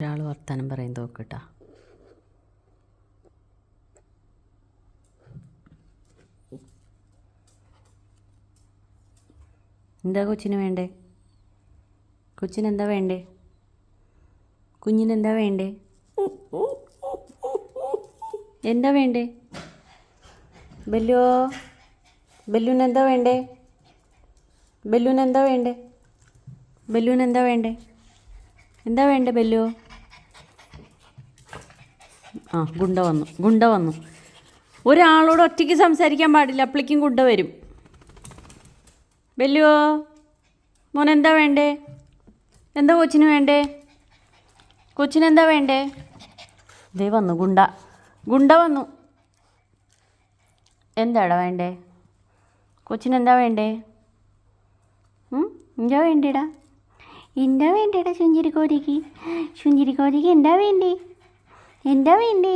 ഒരാൾ വർത്താനം പറയും നോക്കട്ടാ. എന്താ കൊച്ചിന് വേണ്ടേ? കൊച്ചിനെന്താ വേണ്ടേ? കുഞ്ഞിനെന്താ വേണ്ടേ? എന്താ വേണ്ടേ? ബെല്ലോ, ബെല്ലൂനെന്താ വേണ്ടേ? ബെല്ലൂനെന്താ വേണ്ടേ? ബെല്ലൂനെന്താ വേണ്ടേ? എന്താ വേണ്ടേ ബെല്ലു? ആ, ഗുണ്ട വന്നു. ഒരാളോട് ഒറ്റയ്ക്ക് സംസാരിക്കാൻ പാടില്ല, അപ്പളേക്കും ഗുണ്ട വരും. ബെല്ലുവോ, മോനെന്താ വേണ്ടേ? എന്താ കൊച്ചിന് വേണ്ടേ? കൊച്ചിനെന്താ വേണ്ടേ? ദേ വന്നു ഗുണ്ട വന്നു. എന്താടാ വേണ്ടേ? കൊച്ചിനെന്താ വേണ്ടേ? എന്താ വേണ്ടേടാ? എന്താ വേണ്ടേടാ ശുഞ്ചിരിക്കോതിക്ക് എന്താ വേണ്ടേ? എന്താ വേണ്ടേ?